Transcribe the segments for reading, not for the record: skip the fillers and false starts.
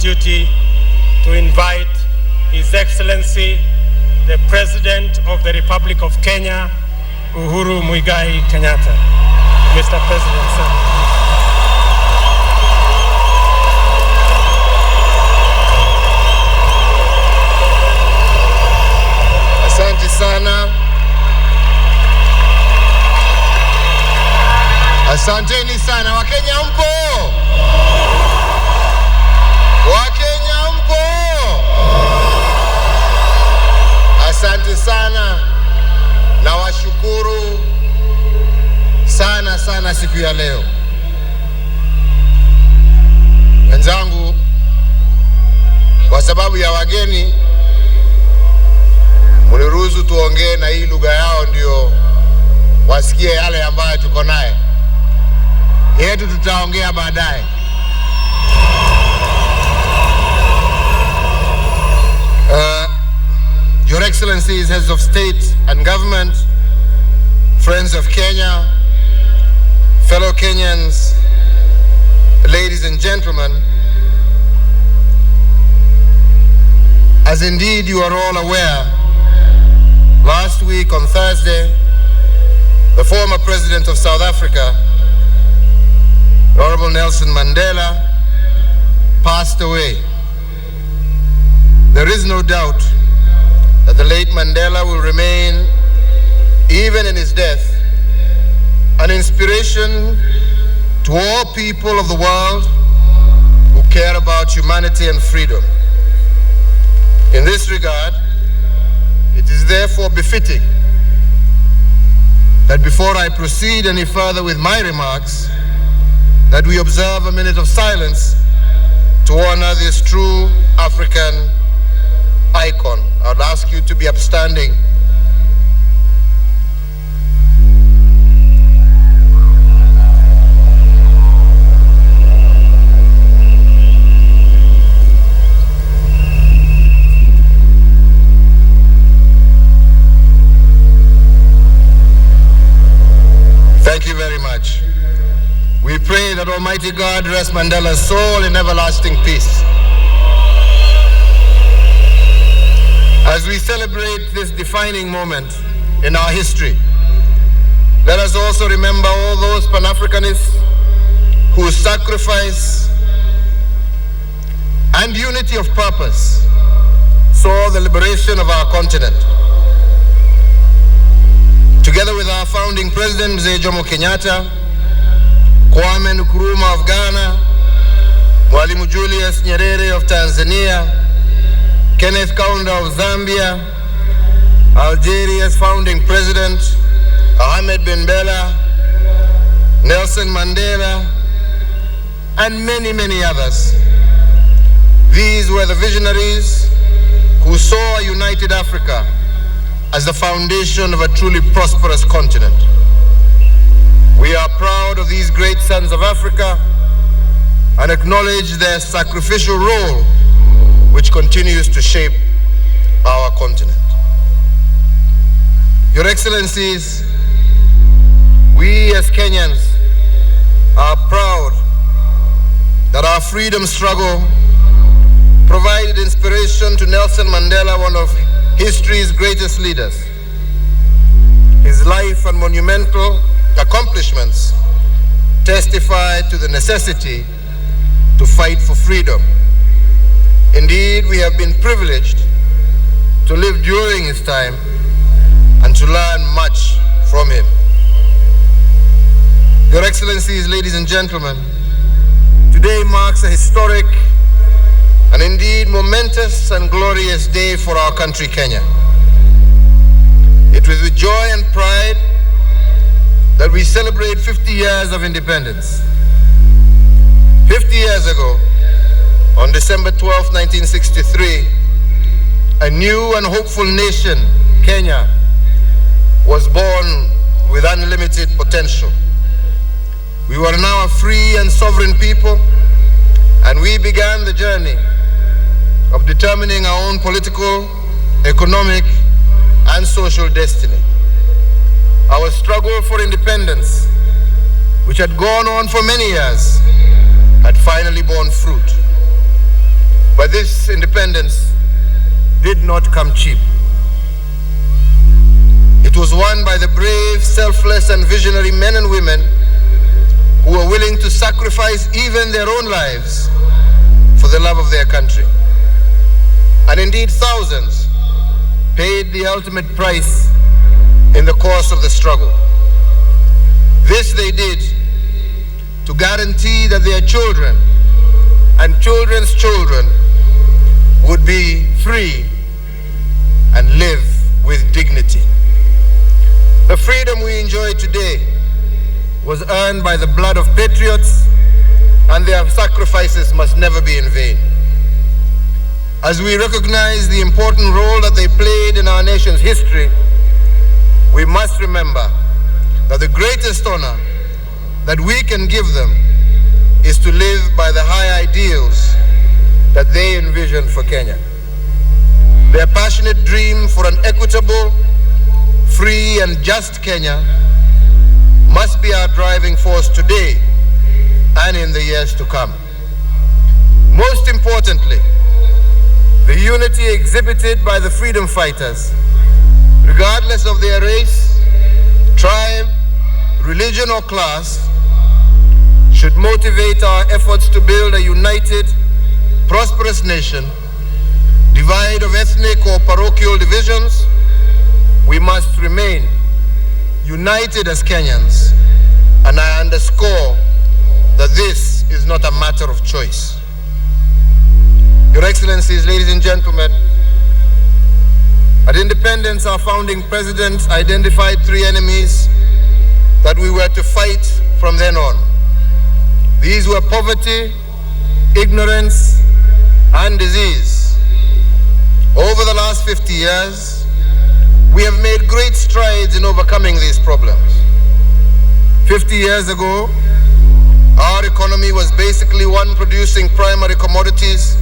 duty to invite His Excellency, the President of the Republic of Kenya, Uhuru Kenyatta. Mr. President, sir. Asante sana. Asanteni sana. Wakenya mpo? Wakenya mpo? Asante sana. Na washukuru sana siku ya leo. Wenzangu, kwa sababu ya wageni, mniruhusu tuongee na hii lugha yao ndio wasikie yale ambayo tuko naye. Yetu tutaongea baadaye. Your Excellencies, heads of state and government, friends of Kenya, fellow Kenyans, ladies and gentlemen, as indeed you are all aware, last week on Thursday, the former president of South Africa, Honorable Nelson Mandela, passed away. There is no doubt that the late Mandela will remain, even in his death, an inspiration to all people of the world who care about humanity and freedom. In this regard, it is therefore befitting that before I proceed any further with my remarks, that we observe a minute of silence to honor this true African icon. I would ask you to be upstanding. Thank you very much. We pray that Almighty God rest Mandela's soul in everlasting peace. As we celebrate this defining moment in our history, let us also remember all those Pan-Africanists whose sacrifice and unity of purpose saw the liberation of our continent. Together with our founding president, Mzee Jomo Kenyatta, Kwame Nkrumah of Ghana, Mwalimu Julius Nyerere of Tanzania, Kenneth Kaunda of Zambia, Algeria's founding president, Ahmed Ben Bella, Nelson Mandela, and many others. These were the visionaries who saw a united Africa as the foundation of a truly prosperous continent. We are proud of these great sons of Africa and acknowledge their sacrificial role which continues to shape our continent. Your Excellencies, we as Kenyans are proud that our freedom struggle provided inspiration to Nelson Mandela, one of history's greatest leaders. His life and monumental accomplishments testify to the necessity to fight for freedom. Indeed, we have been privileged to live during his time and to learn much from him. Your Excellencies, ladies and gentlemen, today marks a historic and indeed momentous and glorious day for our country, Kenya. It was with joy and pride that we celebrate 50 years of independence. 50 years ago, on December 12, 1963, a new and hopeful nation, Kenya, was born with unlimited potential. We were now a free and sovereign people, and we began the journey of determining our own political, economic, and social destiny. Our struggle for independence, which had gone on for many years, had finally borne fruit. But this independence did not come cheap. It was won by the brave, selfless, and visionary men and women who were willing to sacrifice even their own lives for the love of their country. And indeed, thousands paid the ultimate price in the course of the struggle. This they did to guarantee that their children and children's children would be free and live with dignity. The freedom we enjoy today was earned by the blood of patriots, and their sacrifices must never be in vain. As we recognize the important role that they played in our nation's history, we must remember that the greatest honor that we can give them is to live by the high ideals that they envisioned for Kenya. Their passionate dream for an equitable, free, and just Kenya must be our driving force today and in the years to come. Most importantly, the unity exhibited by the freedom fighters, regardless of their race, tribe, religion, or class, should motivate our efforts to build a united, prosperous nation. Devoid of ethnic or parochial divisions, we must remain united as Kenyans, and I underscore that this is not a matter of choice. Your Excellencies, ladies and gentlemen, at independence, our founding president identified 3 enemies that we were to fight from then on. These were poverty, ignorance, and disease. Over the last 50 years, we have made great strides in overcoming these problems. 50 years ago, our economy was basically one producing primary commodities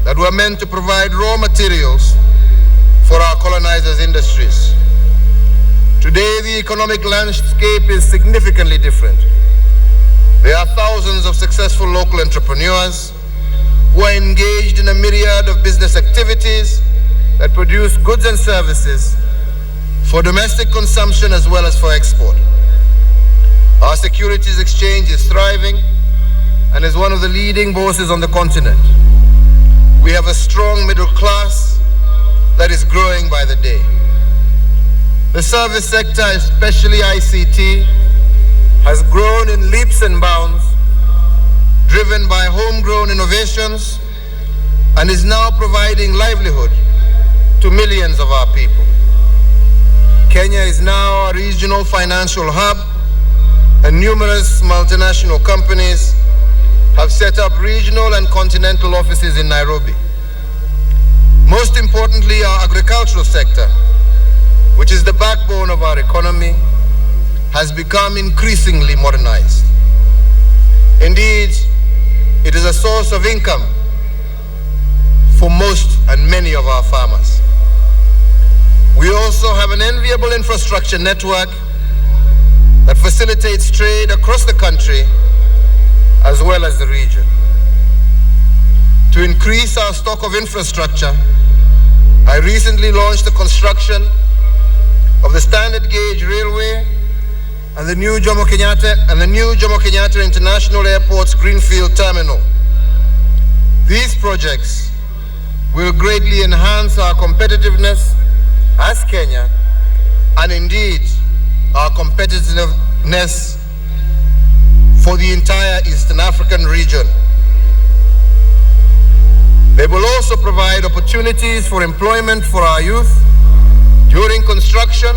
that were meant to provide raw materials for our colonizers' industries. Today, the economic landscape is significantly different. There are thousands of successful local entrepreneurs who are engaged in a myriad of business activities that produce goods and services for domestic consumption as well as for export. Our securities exchange is thriving and is one of the leading forces on the continent. We have a strong middle class that is growing by the day. The service sector, especially ICT, has grown in leaps and bounds, driven by homegrown innovations, and is now providing livelihood to millions of our people. Kenya is now a regional financial hub, and numerous multinational companies have set up regional and continental offices in Nairobi. Most importantly, our agricultural sector, which is the backbone of our economy, has become increasingly modernized. Indeed, it is a source of income for most and many of our farmers. We also have an enviable infrastructure network that facilitates trade across the country as well as the region. To increase our stock of infrastructure, I recently launched the construction of the standard gauge railway and the new Jomo Kenyatta International Airport's Greenfield Terminal. These projects will greatly enhance our competitiveness as Kenya, and indeed our competitiveness for the entire Eastern African region. They will also provide opportunities for employment for our youth during construction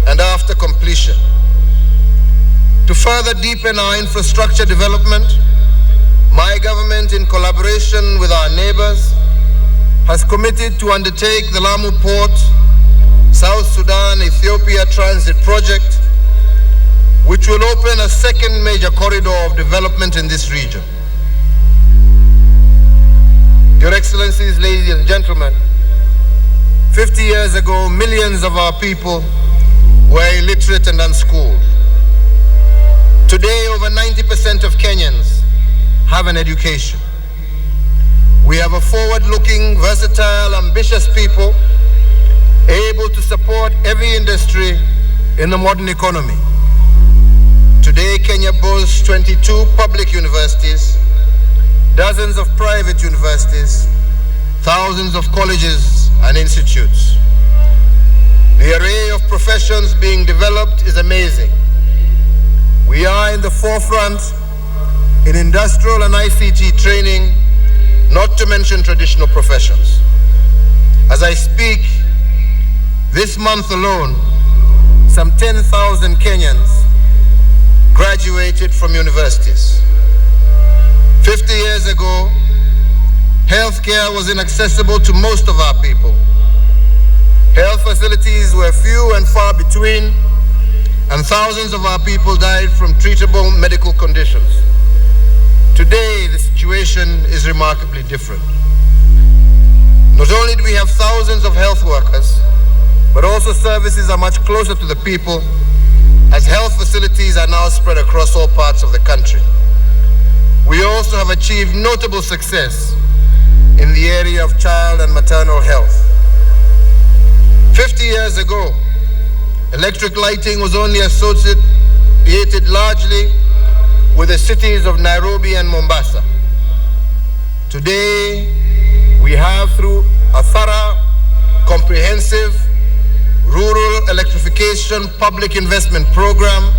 and after completion. To further deepen our infrastructure development, my government, in collaboration with our neighbors, has committed to undertake the Lamu Port, South Sudan, Ethiopia Transit Project, which will open a second major corridor of development in this region. Your Excellencies, ladies and gentlemen, 50 years ago, millions of our people were illiterate and unschooled. Today, over 90% of Kenyans have an education. We have a forward-looking, versatile, ambitious people able to support every industry in the modern economy. Today, Kenya boasts 22 public universities, dozens of private universities, thousands of colleges and institutes. The array of professions being developed is amazing. We are in the forefront in industrial and ICT training, not to mention traditional professions. As I speak, this month alone, some 10,000 Kenyans graduated from universities. 50 years ago, healthcare was inaccessible to most of our people. Health facilities were few and far between, and thousands of our people died from treatable medical conditions. Today, the situation is remarkably different. Not only do we have thousands of health workers, but also services are much closer to the people, as health facilities are now spread across all parts of the country. We also have achieved notable success in the area of child and maternal health. 50 years ago, electric lighting was only associated largely with the cities of Nairobi and Mombasa. Today, we have, through a thorough, comprehensive, rural electrification public investment program,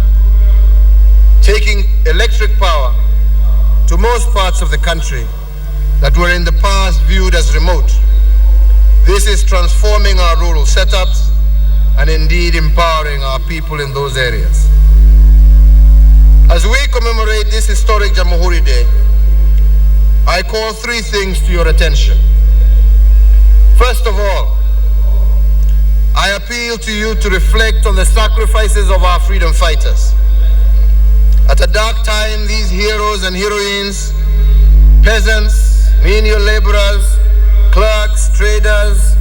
taking electric power to most parts of the country that were in the past viewed as remote. This is transforming our rural setups and indeed empowering our people in those areas. As we commemorate this historic Jamhuri Day, I call three things to your attention. First of all, I appeal to you to reflect on the sacrifices of our freedom fighters. At a dark time, these heroes and heroines, peasants, menial laborers, clerks, traders,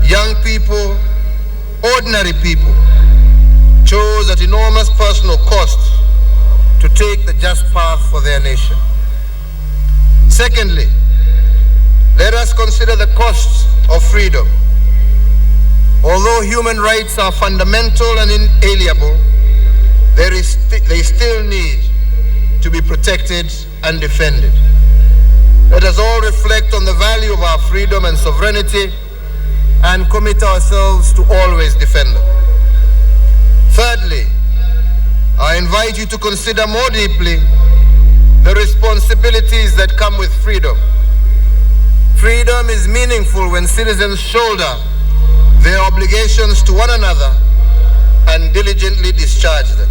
young people, ordinary people, chose at enormous personal cost to take the just path for their nation. Secondly, let us consider the costs of freedom. Although human rights are fundamental and inalienable, they still need to be protected and defended. Let us all reflect on the value of our freedom and sovereignty and commit ourselves to always defend them. Thirdly, I invite you to consider more deeply the responsibilities that come with freedom. Freedom is meaningful when citizens shoulder their obligations to one another and diligently discharge them.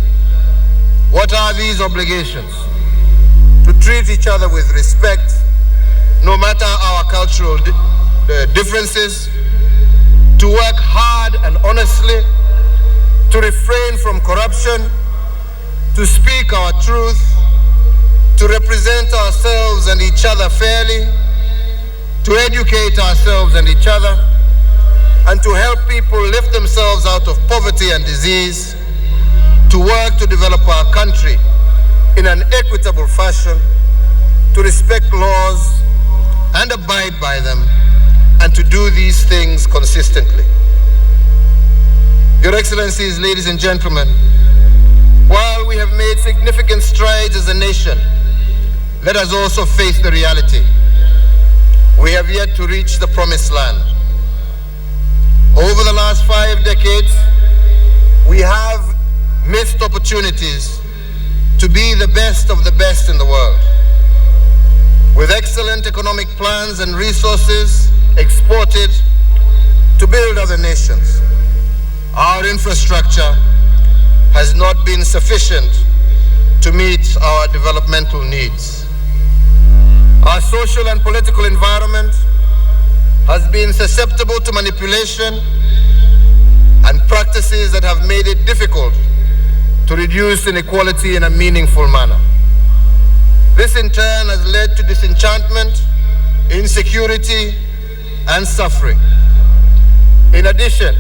What are these obligations? To treat each other with respect, no matter our cultural differences, to work hard and honestly, to refrain from corruption, to speak our truth, to represent ourselves and each other fairly, to educate ourselves and each other, and to help people lift themselves out of poverty and disease, to work to develop our country in an equitable fashion, to respect laws and abide by them, and to do these things consistently. Your Excellencies, ladies and gentlemen, while we have made significant strides as a nation, let us also face the reality. We have yet to reach the promised land. Over the last 5 decades, we have missed opportunities to be the best of the best in the world. With excellent economic plans and resources exported to build other nations, our infrastructure has not been sufficient to meet our developmental needs. Our social and political environment has been susceptible to manipulation and practices that have made it difficult to reduce inequality in a meaningful manner. This in turn has led to disenchantment, insecurity, and suffering. In addition,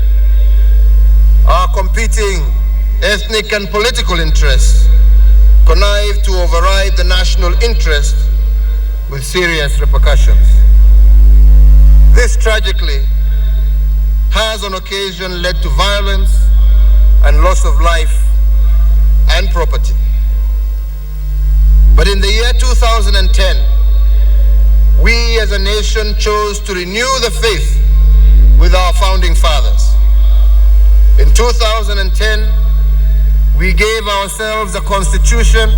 our competing ethnic and political interests connive to override the national interest with serious repercussions. This tragically has on occasion led to violence and loss of life and property. But in the year 2010, we as a nation chose to renew the faith with our founding fathers. In 2010, we gave ourselves a constitution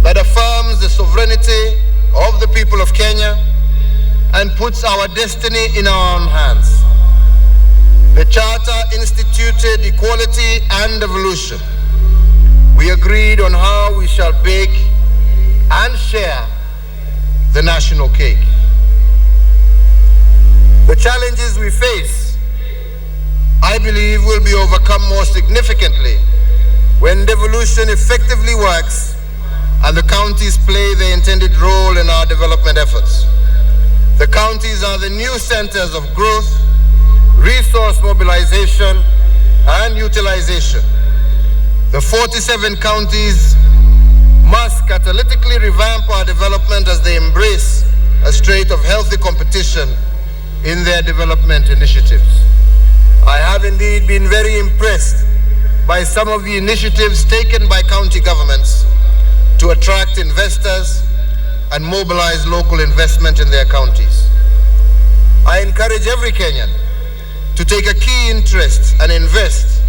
that affirms the sovereignty of the people of Kenya and puts our destiny in our own hands. The Charter instituted equality and evolution. We agreed on how we shall bake and share the national cake. The challenges we face, I believe, will be overcome more significantly when devolution effectively works and the counties play their intended role in our development efforts. The counties are the new centers of growth, resource mobilization, and utilization. The 47 counties must catalytically revamp our development as they embrace a strait of healthy competition in their development initiatives. I have indeed been very impressed by some of the initiatives taken by county governments to attract investors and mobilize local investment in their counties. I encourage every Kenyan to take a key interest and invest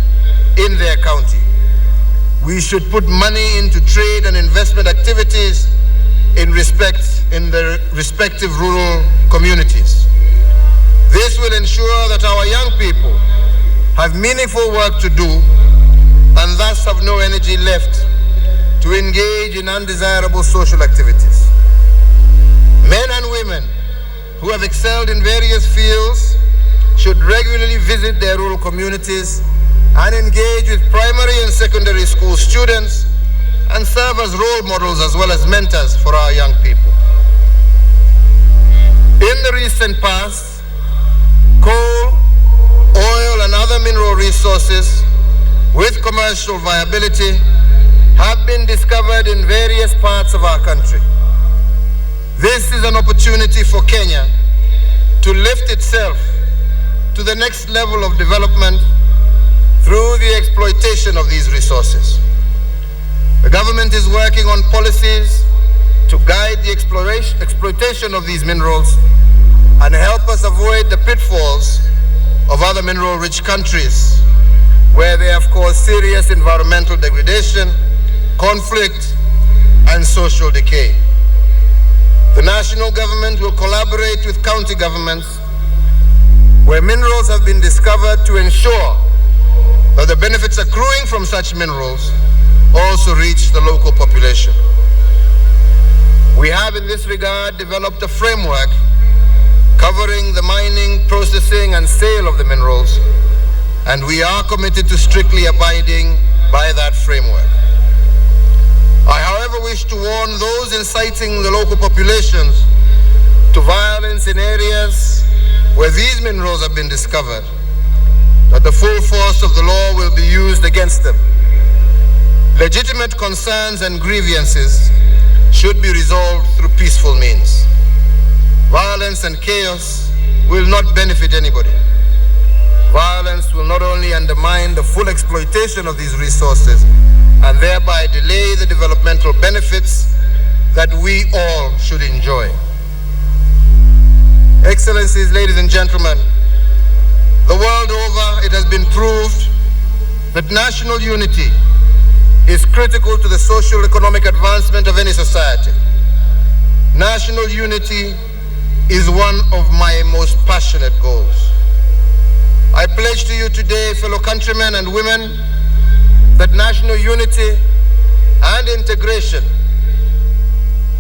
in their county. We should put money into trade and investment activities in the respective rural communities. This will ensure that our young people have meaningful work to do and thus have no energy left to engage in undesirable social activities. Men and women who have excelled in various fields should regularly visit their rural communities and engage with primary and secondary school students and serve as role models as well as mentors for our young people. In the recent past, coal, oil, and other mineral resources with commercial viability have been discovered in various parts of our country. This is an opportunity for Kenya to lift itself to the next level of development through the exploitation of these resources. The government is working on policies to guide the exploitation of these minerals and help us avoid the pitfalls of other mineral-rich countries where they have caused serious environmental degradation, conflict, and social decay. The national government will collaborate with county governments where minerals have been discovered to ensure that the benefits accruing from such minerals also reach the local population. We have in this regard developed a framework covering the mining, processing, and sale of the minerals, and we are committed to strictly abiding by that framework. I, however, wish to warn those inciting the local populations to violence in areas where these minerals have been discovered, that the full force of the law will be used against them. Legitimate concerns and grievances should be resolved through peaceful means. Violence and chaos will not benefit anybody. Violence will not only undermine the full exploitation of these resources and thereby delay the developmental benefits that we all should enjoy. Excellencies, ladies and gentlemen, the world over, it has been proved that national unity is critical to the social economic advancement of any society. National unity is one of my most passionate goals. I pledge to you today, fellow countrymen and women, that national unity and integration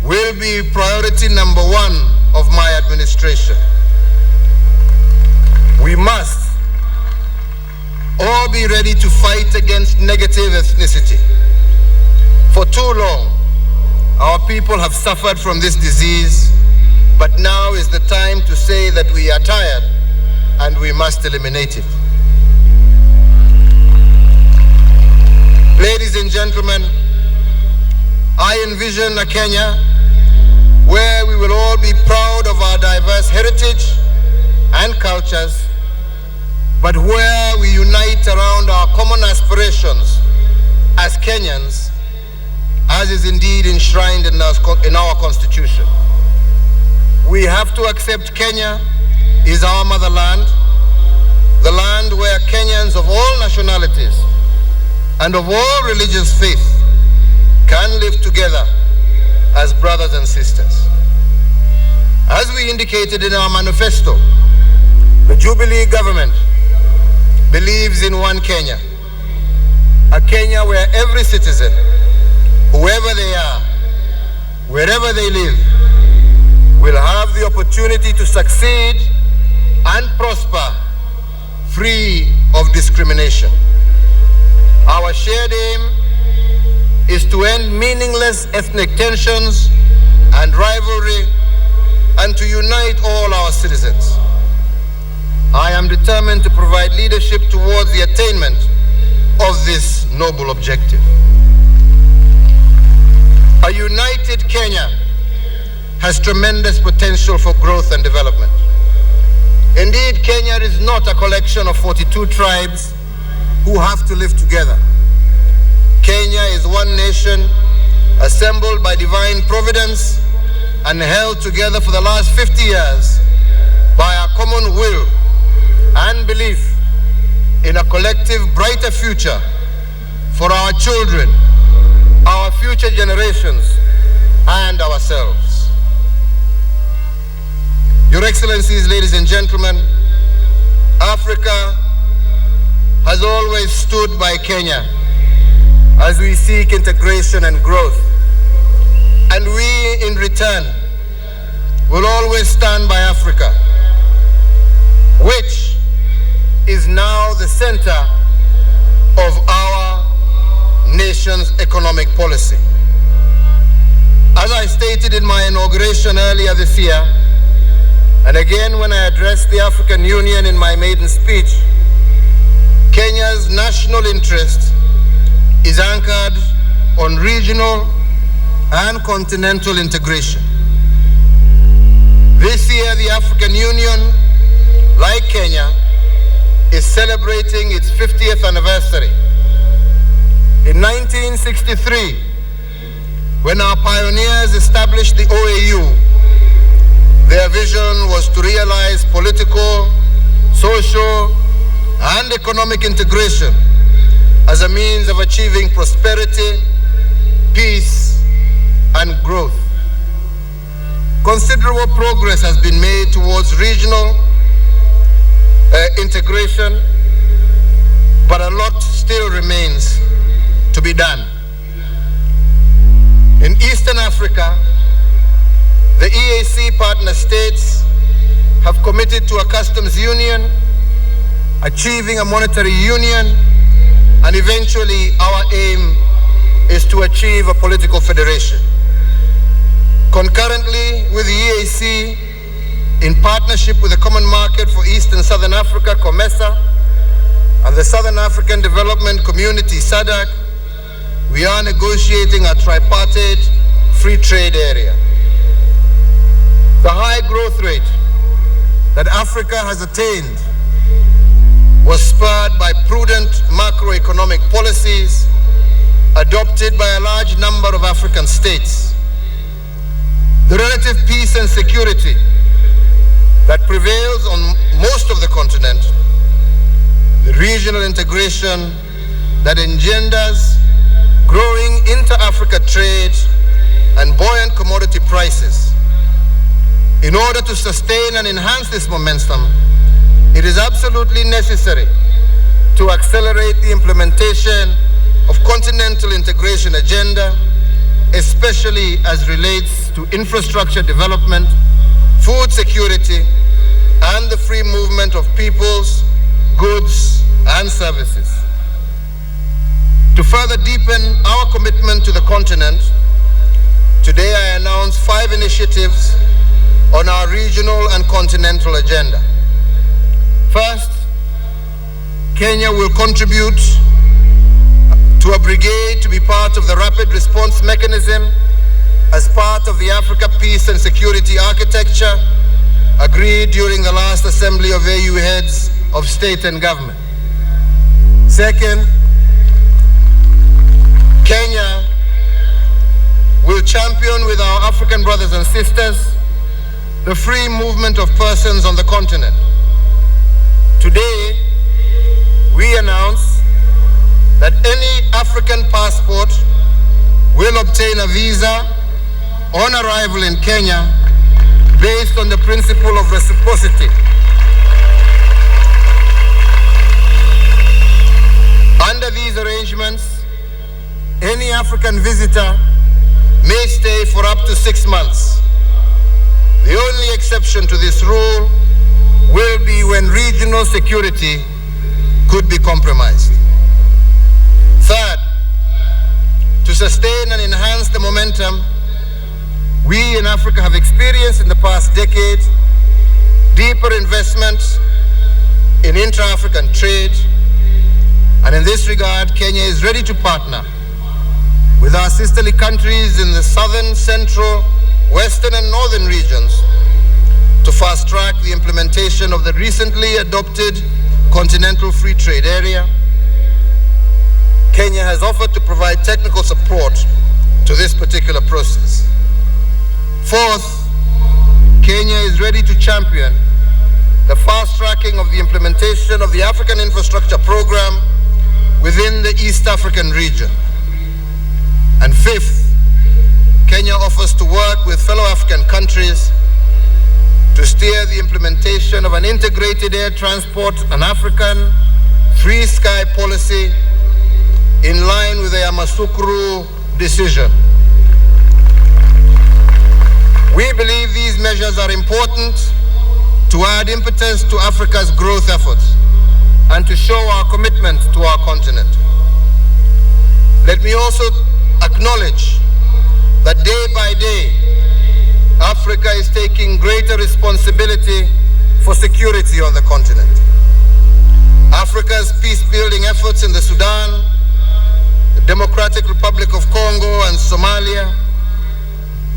will be priority number one of my administration. We must all be ready to fight against negative ethnicity. For too long, our people have suffered from this disease, but now is the time to say that we are tired and we must eliminate it. Ladies and gentlemen, I envision a Kenya where we will all be proud of our diverse heritage but where we unite around our common aspirations as Kenyans, as is indeed enshrined in our Constitution. We have to accept Kenya is our motherland, the land where Kenyans of all nationalities and of all religious faith can live together as brothers and sisters. As we indicated in our manifesto, the Jubilee government believes in one Kenya, a Kenya where every citizen, whoever they are, wherever they live, will have the opportunity to succeed and prosper free of discrimination. Our shared aim is to end meaningless ethnic tensions and rivalry and to unite all our citizens. I am determined to provide leadership towards the attainment of this noble objective. A united Kenya has tremendous potential for growth and development. Indeed, Kenya is not a collection of 42 tribes who have to live together. Kenya is one nation assembled by divine providence and held together for the last 50 years by a common will and belief in a collective brighter future for our children, our future generations, and ourselves. Your Excellencies, ladies and gentlemen, Africa has always stood by Kenya as we seek integration and growth. And we, in return, will always stand by Africa, which is now the center of our nation's economic policy. As I stated in my inauguration earlier this year, and again when I addressed the African Union in my maiden speech, Kenya's national interest is anchored on regional and continental integration. This year, the African Union, like Kenya, is celebrating its 50th anniversary. In 1963, when our pioneers established the OAU, their vision was to realize political, social, and economic integration as a means of achieving prosperity, peace, and growth. Considerable progress has been made towards regional integration, but a lot still remains to be done. In Eastern Africa, the EAC partner states have committed to a customs union, achieving a monetary union, and eventually our aim is to achieve a political federation. Concurrently with the EAC, in partnership with the Common Market for East and Southern Africa, COMESA, and the Southern African Development Community, SADC, we are negotiating a tripartite free trade area. The high growth rate that Africa has attained was spurred by prudent macroeconomic policies adopted by a large number of African states. The relative peace and security that prevails on most of the continent, the regional integration that engenders growing inter-Africa trade and buoyant commodity prices. In order to sustain and enhance this momentum, it is absolutely necessary to accelerate the implementation of continental integration agenda, especially as relates to infrastructure development, food security, and the free movement of peoples, goods, and services. To further deepen our commitment to the continent, today I announce 5 initiatives on our regional and continental agenda. First, Kenya will contribute to a brigade to be part of the rapid response mechanism as part of the Africa Peace and Security Architecture agreed during the last Assembly of AU Heads of state and government. Second, Kenya will champion with our African brothers and sisters the free movement of persons on the continent. Today, we announce that any African passport will obtain a visa on arrival in Kenya based on the principle of reciprocity. Under these arrangements, any African visitor may stay for up to 6 months. The only exception to this rule will be when regional security could be compromised. Third, to sustain and enhance the momentum we in Africa have experienced in the past decade, deeper investment in intra-African trade, and in this regard, Kenya is ready to partner with our sisterly countries in the southern, central, western, and northern regions to fast-track the implementation of the recently adopted Continental Free Trade Area. Kenya has offered to provide technical support to this particular process. Fourth, Kenya is ready to champion the fast-tracking of the implementation of the African Infrastructure Program within the East African region. And fifth, Kenya offers to work with fellow African countries to steer the implementation of an integrated air transport, an African free sky policy in line with the Yamoussoukro decision. We believe these measures are important to add impetus to Africa's growth efforts and to show our commitment to our continent. Let me also acknowledge that day by day, Africa is taking greater responsibility for security on the continent. Africa's peace-building efforts in the Sudan, the Democratic Republic of Congo, and Somalia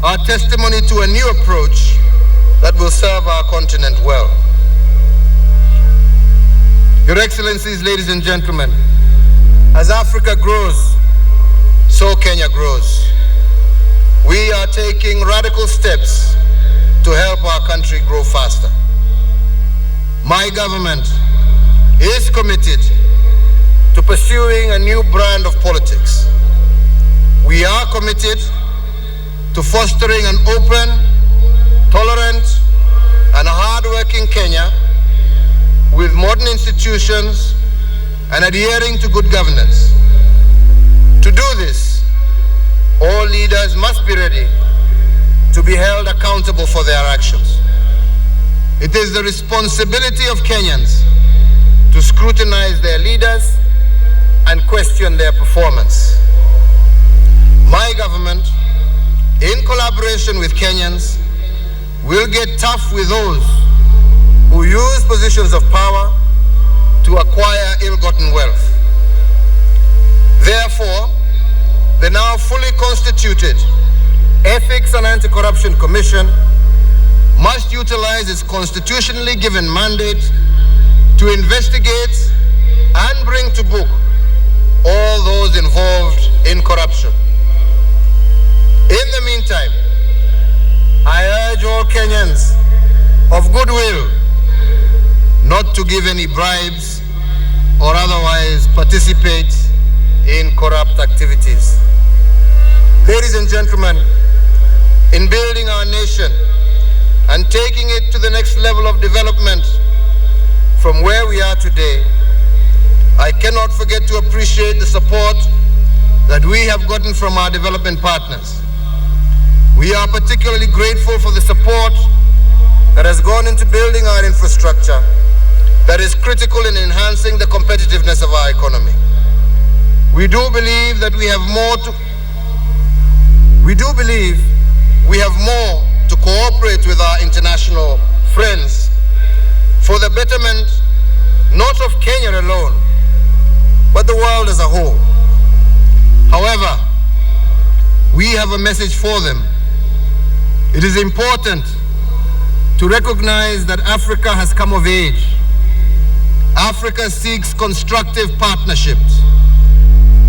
are testimony to a new approach that will serve our continent well. Your Excellencies, ladies and gentlemen, as Africa grows, so Kenya grows. We are taking radical steps to help our country grow faster. My government is committed to pursuing a new brand of politics. We are committed to fostering an open, tolerant, and hard-working Kenya with modern institutions and adhering to good governance. To do this, all leaders must be ready to be held accountable for their actions. It is the responsibility of Kenyans to scrutinize their leaders and question their performance. My government, in collaboration with Kenyans, will get tough with those who use positions of power to acquire ill-gotten wealth. Therefore, the now fully constituted Ethics and Anti-Corruption Commission must utilize its constitutionally given mandate to investigate and bring to book all those involved in corruption. In the meantime, I urge all Kenyans of goodwill not to give any bribes or otherwise participate in corrupt activities. Ladies and gentlemen, in building our nation and taking it to the next level of development from where we are today, I cannot forget to appreciate the support that we have gotten from our development partners. We are particularly grateful for the support that has gone into building our infrastructure that is critical in enhancing the competitiveness of our economy. We do believe we have more to cooperate with our international friends for the betterment not of Kenya alone, but the world as a whole. However, we have a message for them. It is important to recognize that Africa has come of age. Africa seeks constructive partnerships.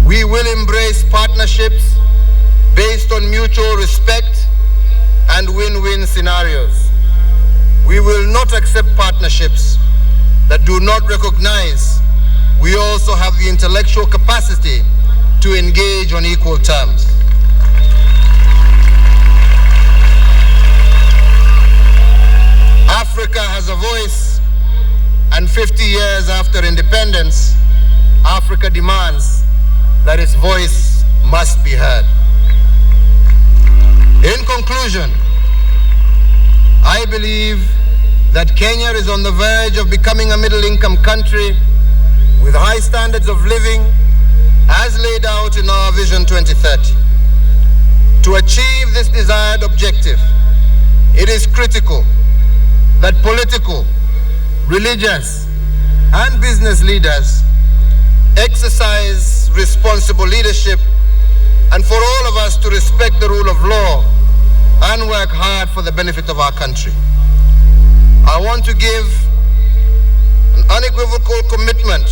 We will embrace partnerships based on mutual respect and win-win scenarios. We will not accept partnerships that do not recognize we also have the intellectual capacity to engage on equal terms. Africa has a voice, and 50 years after independence, Africa demands that its voice must be heard. In conclusion, I believe that Kenya is on the verge of becoming a middle-income country with high standards of living as laid out in our Vision 2030. To achieve this desired objective, it is critical that political, religious, and business leaders exercise responsible leadership, and for all of us to respect the rule of law and work hard for the benefit of our country. I want to give an unequivocal commitment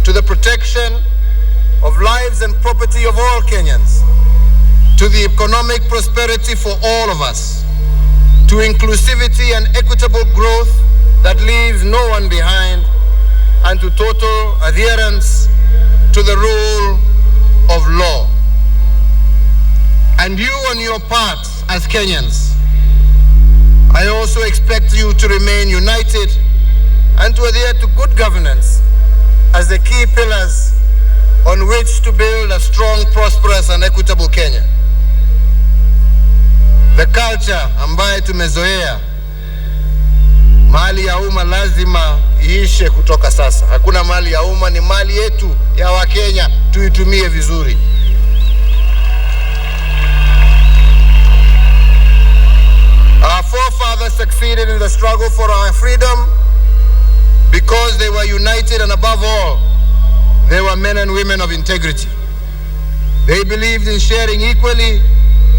to the protection of lives and property of all Kenyans, to the economic prosperity for all of us, to inclusivity and equitable growth that leaves no one behind, and to total adherence to the rule of law. And you on your part as Kenyans, I also expect you to remain united and to adhere to good governance as the key pillars on which to build a strong, prosperous and equitable Kenya. The culture ambaye tumezoea, mali ya umma lazima iishe kutoka sasa. Hakuna mali ya umma, ni mali yetu ya Wakenya, tuitumie vizuri. Our forefathers succeeded in the struggle for our freedom because they were united, and above all, they were men and women of integrity. They believed in sharing equally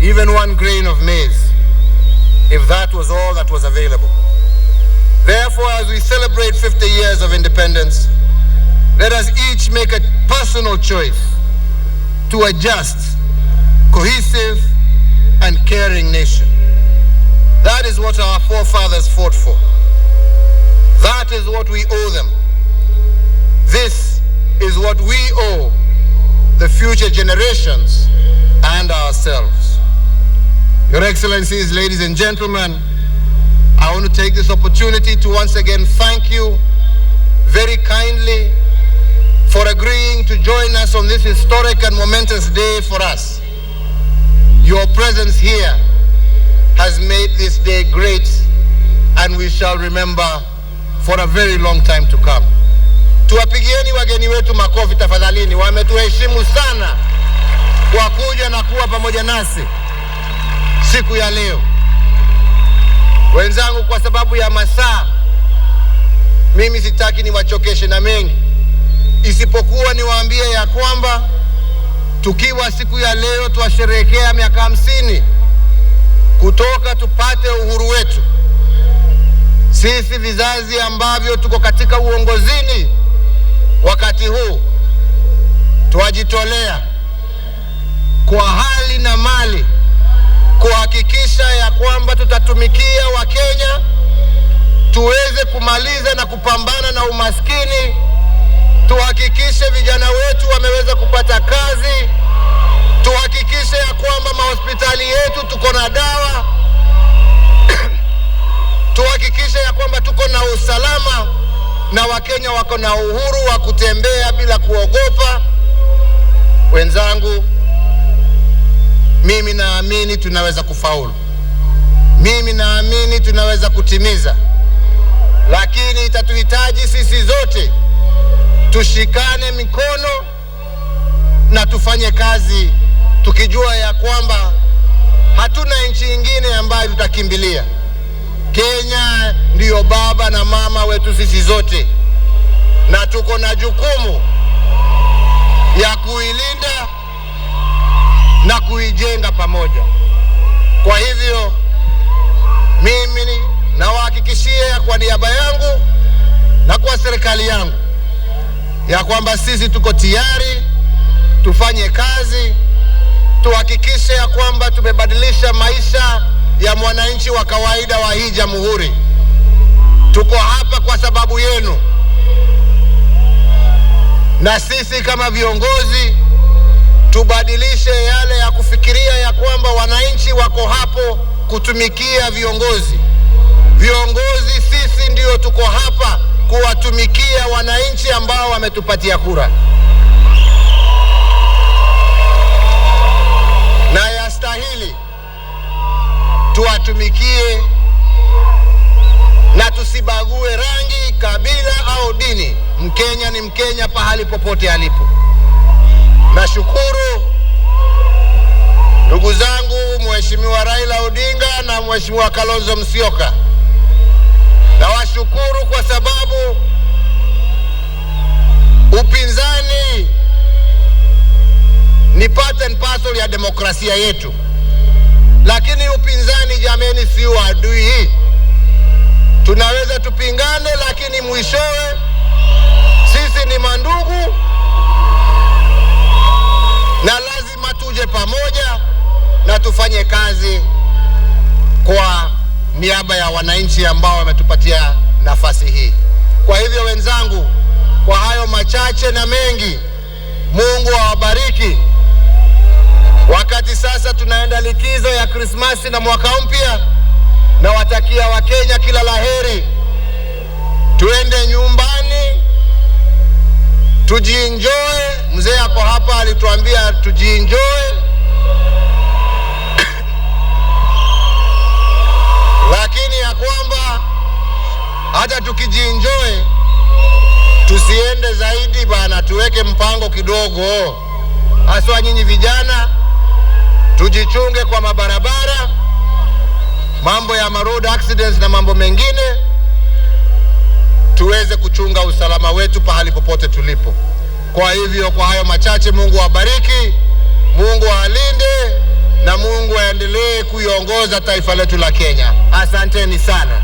even one grain of maize, if that was all that was available. Therefore, as we celebrate 50 years of independence, let us each make a personal choice to a just, cohesive, and caring nation. That is what our forefathers fought for. That is what we owe them. This is what we owe the future generations and ourselves. Your Excellencies, ladies and gentlemen, I want to take this opportunity to once again thank you very kindly for agreeing to join us on this historic and momentous day for us. Your presence here has made this day great, and we shall remember for a very long time to come. Tuwapigieni wageni wetu makofi tafadhalini, wametuheshimu sana kwa kuja na kuwa pamoja nasi siku ya leo. Wenzangu, kwa sababu ya masaa, mimi sitaki niwachokeshe na mengi, isipokuwa niwaambie ya kwamba tukiwa siku ya leo tuwasherehekea miaka 50 kutoka tupate uhuru wetu. Sisi vizazi ambavyo tuko katika uongozini wakati huu, tuwajitolea kwa hali na mali kuhakikisha ya kwamba tutatumikia Wakenya, tuweze kumaliza na kupambana na umaskini, tuhakikishe vijana wetu wameweza kupata kazi, tuhakikishe ya kwamba mahospitali yetu tuko na dawa, tuhakikishe ya kwamba tuko na usalama na Wakenya wako na uhuru wa kutembea bila kuogopa. Wenzangu, mimi naamini tunaweza kufaulu. Mimi naamini tunaweza kutimiza. Lakini itatuhitaji sisi zote tushikane mikono na tufanye kazi, tukijua ya kwamba hatuna nchi nyingine ambayo tutakimbilia. Kenya ndiyo baba na mama wetu sisi zote, na tuko na jukumu ya kuilinda na kuijenga pamoja. Kwa hivyo mimi nawahakikishia kwa niaba yangu na kwa serikali yangu ya kwamba sisi tuko tayari tufanye kazi, tuhakikishe ya kwamba tumebadilisha maisha ya mwananchi wa kawaida wa hii jamhuri. Tuko hapa kwa sababu yenu, na sisi kama viongozi tubadilishe yale ya kufikiria ya kwamba wananchi wako hapo kutumikia viongozi. Viongozi sisi ndio tuko hapa kuwatumikia wananchi ambao wametupatia kura, na yastahili tuwatumikie na tusibague rangi, kabila au dini. Mkenya ni Mkenya pahali popote alipo. Nashukuru ndugu zangu Mheshimiwa Raila Odinga na Mheshimiwa Kalonzo Musyoka. Nawashukuru kwa sababu upinzani ni part and parcel ya demokrasia yetu. Lakini upinzani jameni si adui. Tunaweza tupingane, lakini mwishowe sisi ni mandugu na lazima tuje pamoja na tufanye kazi kwa niaba ya wananchi ambao wametupatia nafasi hii. Kwa hivyo wenzangu, kwa hayo machache na mengi, Mungu awabariki. Wakati sasa tunaenda likizo ya Krismasi na mwaka mpya, na watakia Wakenya kila laheri. Tuende nyumbani, tujienjoy. Mzee ako hapa alituambia tujienjoy. Lakini ya kwamba hata tukijienjoy tusiende zaidi bana, tuweke mpango kidogo. Haswa nyinyi vijana, tujichunge kwa mabarabara, mambo ya road accidents na mambo mengine, tuweze kuchunga usalama wetu pahali popote tulipo. Kwa hivyo kwa hayo machache, Mungu awabariki, Mungu alinde, na Mungu aendelee kuiongoza taifa letu la Kenya. Asanteni sana.